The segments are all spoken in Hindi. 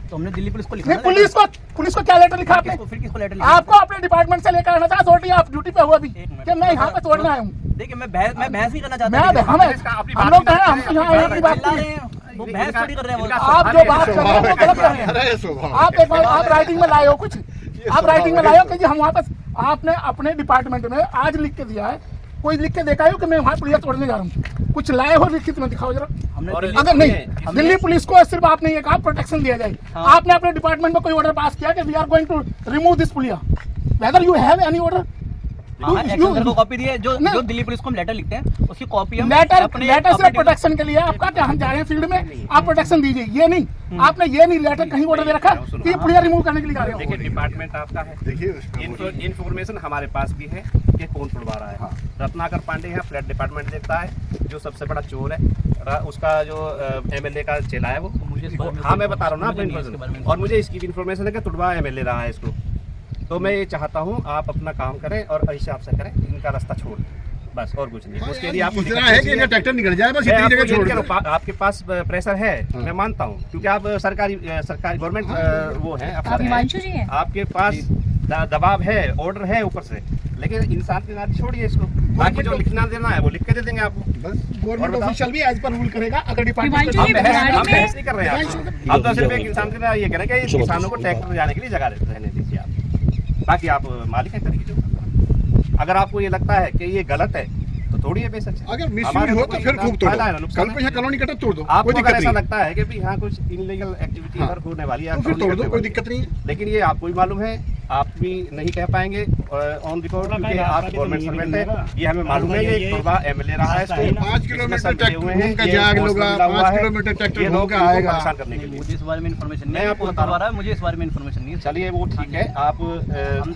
तो हमने दिल्ली पुलिस को लिखा। पुलिस को क्या लेटर लिखा आपने? फिर किसको लेटर लिखा? आपको अपने डिपार्टमेंट से लेकर आना था अथॉरिटी, आप ड्यूटी पे हुआ अभी कि मैं यहाँ पे तोड़ना आया हूँ। देखिए मैं बहस नहीं करना चाहता। हम लोग कह रहे हैं, हम यहाँ आने की बात कर रहे हैं, वो बहस थोड़ी कर रहे हैं। आप जो बात कर रहे हैं वो गलत कर रहे हैं। आप एक बार आप राइटिंग में लाए हो कुछ, आप राइटिंग में लाए हो कि हम वापस, आपने अपने डिपार्टमेंट में आज लिख के दिया है, कोई लिख के देखा है कि मैं वहाँ पुलिस तोड़ने जा रहा हूँ? कुछ लाए हो लिखित में दिखाओ जरा। अगर नहीं, दिल्ली पुलिस को सिर्फ आपने ये कहा प्रोटेक्शन दिया जाए, आपने अपने डिपार्टमेंट में कोई ऑर्डर पास किया कि we are going to remove this पुलिया, whether you have any order? को कॉपी दी है, जो दिल्ली पुलिस को हम लेटर लिखते हैं उसकी कॉपी हम लेटर सिर्फ प्रोटेक्शन के लिए आपका, क्या हम जा रहे हैं फील्ड में, आप प्रोटेक्शन दीजिए, ये नहीं आपने ये नहीं लेटर कहीं ऑर्डर दे रखा कि पुलिया रिमूव करने के लिए जा रहे हो। देखिए डिपार्टमेंट आपका है, देखिए इन्फॉर्मेशन हमारे पास भी है कि कौन तुड़वा रहा है। रत्नाकर पांडे है, फ्लैट डिपार्टमेंट देखता है, जो सबसे बड़ा चोर है, उसका जो एमएलए का चेला है वो। हाँ मैं बता रहा हूँ ना आपको इन्फॉर्मेशन, और मुझे इसकी इन्फॉर्मेशन है कि तुड़वा एमएलए रहा है इसको। तो मैं ये चाहता हूँ आप अपना काम करें और हिसाब से करें, इनका रास्ता छोड़ बस, और कुछ नहीं। उसके लिए आपको है कि ट्रैक्टर निकल जाए बस, इतनी जगह छोड़। आपके पास प्रेशर है, मैं मानता हूँ, क्योंकि आप सरकारी गवर्नमेंट वो है, आपके पास दबाव है, ऑर्डर है ऊपर से, लेकिन इंसान के नाते छोड़िए इसको। बाकी जो लिखना देना है वो लिख के दे देंगे आपको। गवर्नमेंट ऑफिशियल भी एज पर रूल करेगा। अगर डिपार्टमेंट हम बहस नहीं कर रहे हैं, आप तो सिर्फ एक इंसान के लिए ये करें कि किसानों को ट्रैक्टर जाने के लिए जगह रहने दीजिए आप, बाकी आप मालिक है करिए जो। अगर आपको ये लगता है कि ये गलत है तो तोड़िए बेशक। अगर मिसयूज हो तो फिर खूब तोड़ो, कल को यहाँ कॉलोनी कटा तोड़ दो, आपको अगर ऐसा लगता है कि भी यहाँ कुछ इनलीगल एक्टिविटी इधर होने वाली है तो फिर तोड़ दो, कोई दिक्कत नहीं है। लेकिन ये आपको भी मालूम है, आप भी नहीं कह पाएंगे ऑन रिकॉर्ड, क्योंकि आप गवर्नमेंट सर्वेंट है, ये हमें मालूम है। ये तुड़वा एमएलए रहा है, 5 किलोमीटर ट्रैक्टर का जाग होगा, 5 किलोमीटर ट्रैक्टर होगा आएगा परेशान करने के लिए। मुझे इस बारे में इन्फॉर्मेशन नहीं है, आपको बता रहा है, मुझे इस बारे में इन्फॉर्मेशन नहीं है। चलिए वो ठीक है, आप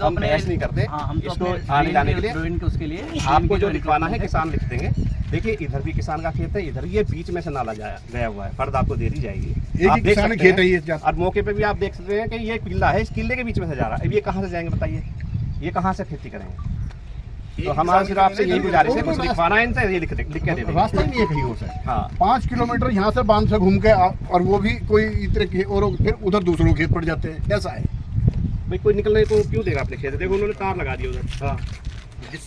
हम बहस नहीं करते, इसको आने जाने के लिए उसके लिए आपको जो लिखवाना है किसान लिख देंगे। देखिए इधर भी किसान का खेत है, इधर ये बीच में से नाला गया हुआ है, फर्द आपको दे दी जाएगी। आप देख सकते हैं और मौके पे भी आप देख सकते हैं कि ये किला है, इस किले के बीच में से जा रहा है। अब ये कहाँ से जाएंगे बताइए, ये कहाँ से खेती करेंगे? तो हमारा सिर्फ आपसे यही गुजारिश है, कुछ लिखवाना है इनसे, ये लिख के दे देंगे। रास्ता नहीं है कहीं और से। हाँ 5 किलोमीटर यहाँ से बांध से घूम के, और वो भी कोई इतने, और फिर उधर दूसरों खेत पड़ जाते हैं, ऐसा है भाई। कोई निकलने को क्यों देगा अपने खेत? देखो उन्होंने तार लगा दिया उधर। हाँ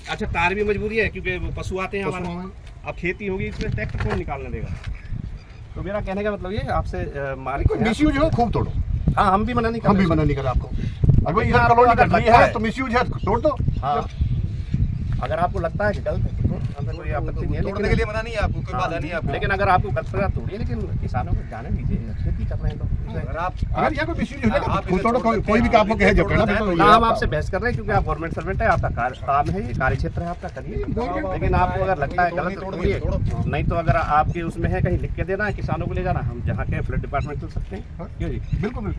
अच्छा, तार भी मजबूरी है क्योंकि वो पशु आते हैं हमारे। अब खेती होगी, इसमें ट्रैक्टर कौन निकालने देगा? तो मेरा कहने का मतलब ये आपसे मालिक मिसयूज हो खूब तोड़ो। हाँ हम भी मना नहीं कर, हम भी मना नहीं कर आपको। अगर भाई इधर कॉलोनी कटनी है तो मिसयूज है, तोड़ दो। हाँ अगर आपको लगता है कि गलत है तो हमें कोई आपत्ति नहीं है, तोड़ने के लिए मना नहीं है आपको, कोई बाधा नहीं है आपको। लेकिन अगर आपको गलत लगा तोड़िए, लेकिन किसानों को जाने दीजिए, खेती कर रहे हैं तो। अगर आप अगर यहाँ कोई मिसयूज हो तोड़ो, कोई भी आपको कहे जब ना, हम आपसे बहस कर रहे हैं क्योंकि आप गवर्नमेंट सर्वेंट है, आपका काम है, ये कार्य क्षेत्र है आपका, करिए। लेकिन आपको अगर लगता है गलत तोड़िए, नहीं तो अगर आपके उसमें है कहीं लिख के देना है किसानों को ले जाना, हम जहाँ के फ्लड डिपार्टमेंट चल सकते हैं। क्यों जी? बिल्कुल।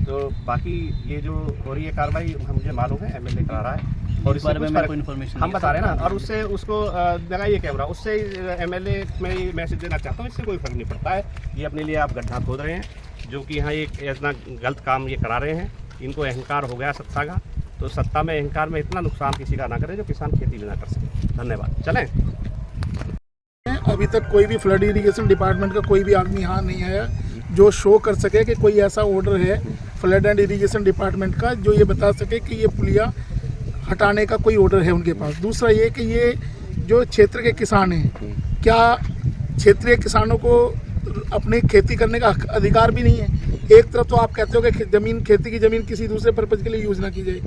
तो बाकी ये जो हो रही है कार्रवाई मुझे मालूम है एमएलए करा रहा है, और इस बारे में मेरे को इन्फॉर्मेशन हम बता रहे हैं ना, और उससे उसको लगाइए कैमरा, उससे एमएलए में ये मैसेज देना चाहता हूँ, इससे कोई फर्क नहीं पड़ता है। ये अपने लिए आप गड्ढा खोद रहे हैं, जो कि यहाँ एक इतना गलत काम ये करा रहे हैं। इनको अहंकार हो गया सत्ता का, तो सत्ता में अहंकार में इतना नुकसान किसी का ना करे जो किसान खेती भी ना कर सके। धन्यवाद। चलें। अभी तक कोई भी फ्लड इरिगेशन डिपार्टमेंट का कोई भी आदमी यहाँ नहीं आया जो शो कर सके कि कोई ऐसा ऑर्डर है फ्लड एंड इरिगेशन डिपार्टमेंट का जो ये बता सके कि ये पुलिया हटाने का कोई ऑर्डर है उनके पास। दूसरा ये कि ये जो क्षेत्र के किसान हैं, क्या क्षेत्रीय किसानों को अपनी खेती करने का अधिकार भी नहीं है? एक तरफ तो आप कहते हो कि जमीन, खेती की ज़मीन किसी दूसरे पर्पज़ के लिए यूज़ ना की जाए,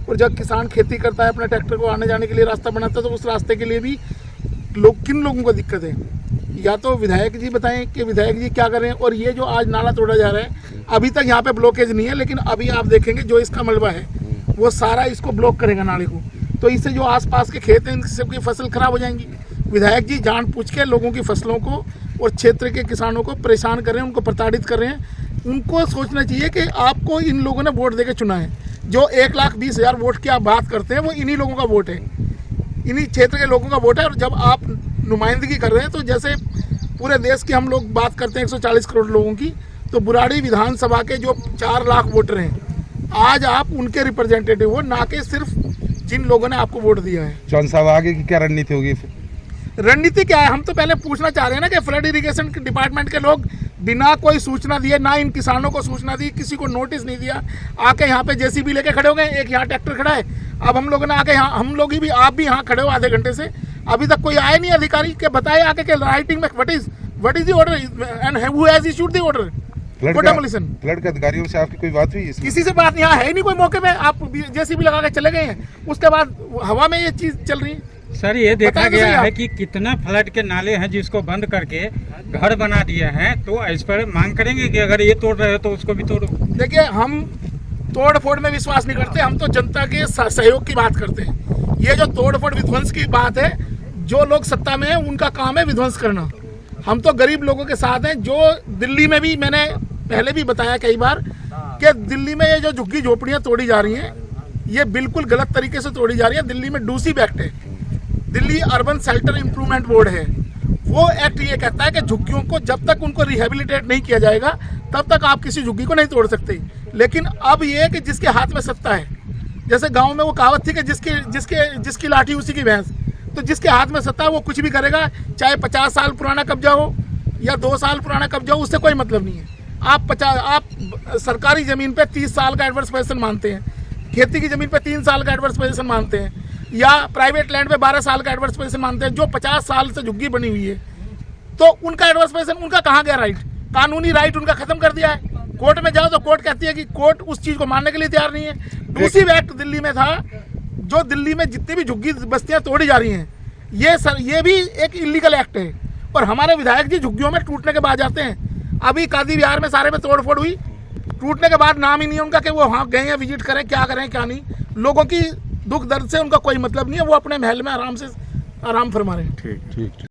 और जब किसान खेती करता है, अपने ट्रैक्टर को आने जाने के लिए रास्ता बनाता है, तो उस रास्ते के लिए भी किन लोगों को दिक्कत है? या तो विधायक जी बताएं कि विधायक जी क्या करें। और ये जो आज नाला तोड़ा जा रहा है, अभी तक यहाँ पे ब्लॉकेज नहीं है, लेकिन अभी आप देखेंगे जो इसका मलबा है वो सारा इसको ब्लॉक करेगा नाले को, तो इससे जो आसपास के खेत हैं, इनकी सबकी फसल खराब हो जाएंगी। विधायक जी जानबूझ के लोगों की फसलों को और क्षेत्र के किसानों को परेशान कर रहे हैं, उनको प्रताड़ित कर रहे हैं। उनको सोचना चाहिए कि आपको इन लोगों ने वोट देकर चुना है। जो 1,20,000 वोट की आप बात करते हैं, वो इन्हीं लोगों का वोट है, इन्हीं क्षेत्र के लोगों का वोट है। और जब आप नुमाइंदगी कर रहे हैं, तो जैसे पूरे देश की हम लोग बात करते हैं 140 करोड़ लोगों की, तो बुराड़ी विधानसभा के जो 4 लाख वोटर हैं, आज आप उनके रिप्रेजेंटेटिव हो, ना कि सिर्फ जिन लोगों ने आपको वोट दिया है। चौहान साहब आगे की क्या रणनीति होगी? रणनीति क्या है? हम तो पहले पूछना चाह रहे हैं ना कि फ्लड इरिगेशन डिपार्टमेंट के लोग बिना कोई सूचना दिए, ना इन किसानों को सूचना दी, किसी को नोटिस नहीं दिया, आके यहाँ पे जेसीबी लेके खड़े हो गए। एक यहाँ ट्रैक्टर खड़ा है, अब हम लोगों ने आके यहाँ, हम लोग भी, आप भी यहाँ खड़े हो आधे घंटे से, अभी तक कोई आए नहीं अधिकारी के बताए आके के राइटिंग में what is the order and who has issued the order for demolition. Flood के अधिकारियों से आपकी कोई बात हुई इसमें? किसी से बात नहीं, यहाँ है ही नहीं कोई मौके पे, आप जेसीबी लगा के चले गए हैं, उसके बाद हवा में ये चीज चल रही है। सर ये देखा बताएं तो गया सही है आप। कि कितना फ्लड के नाले हैं जिसको बंद करके घर बना दिए हैं, तो इस पर मांग करेंगे कि अगर ये तोड़ रहे हो तो उसको भी तोड़ो। देखिए, हम तोड़ फोड़ में विश्वास नहीं करते, हम तो जनता के सहयोग की बात करते हैं। ये जो तोड़ फोड़ विध्वंस की बात है, जो लोग सत्ता में हैं उनका काम है विध्वंस करना। हम तो गरीब लोगों के साथ हैं। जो दिल्ली में भी, मैंने पहले भी बताया कई बार कि दिल्ली में ये जो झुग्गी झोपड़ियाँ तोड़ी जा रही हैं, ये बिल्कुल गलत तरीके से तोड़ी जा रही है। दिल्ली में डूसी एक्ट है, Delhi urban shelter improvement board है, वो एक्ट ये कहता है कि झुग्गियों को जब तक उनको रिहेबिलिटेट नहीं किया जाएगा तब तक आप किसी झुग्गी को नहीं तोड़ सकते। लेकिन अब ये कि जिसके हाथ में सत्ता है, जैसे गांव में वो कहावत थी कि जिसकी लाठी उसी की भैंस, तो जिसके हाथ में सत्ता है वो कुछ भी करेगा, चाहे 50 साल पुराना कब्जा हो या 2 साल पुराना कब्जा हो, उससे कोई मतलब नहीं है। आप सरकारी ज़मीन पे 30 साल का एडवर्स पोजीशन मानते हैं, खेती की ज़मीन पे 3 साल का एडवर्स पोजीशन मानते हैं, या प्राइवेट लैंड पे 12 साल का एडवर्स पोजीशन मानते हैं। जो 50 साल से झुग्गी बनी हुई है, तो उनका एडवर्स पोजीशन, उनका कहाँ गया राइट? कानूनी राइट उनका खत्म कर दिया है। कोर्ट में जाओ तो कोर्ट कहती है कि कोर्ट उस चीज़ को मानने के लिए तैयार नहीं है। दूसरी एक्ट दिल्ली में था, जो दिल्ली में जितनी भी झुग्गी बस्तियाँ तोड़ी जा रही हैं, ये भी एक इलीगल एक्ट है। और हमारे विधायक जी झुग्गियों में टूटने के बाद जाते हैं। अभी कादी विहार में सारे में तोड़ फोड़ हुई, टूटने के बाद नाम ही नहीं है उनका कि वो वहाँ गए हैं, विजिट करें, क्या करें क्या नहीं। लोगों की दुख दर्द से उनका कोई मतलब नहीं है, वो अपने महल में आराम से आराम फरमा रहे हैं। ठीक।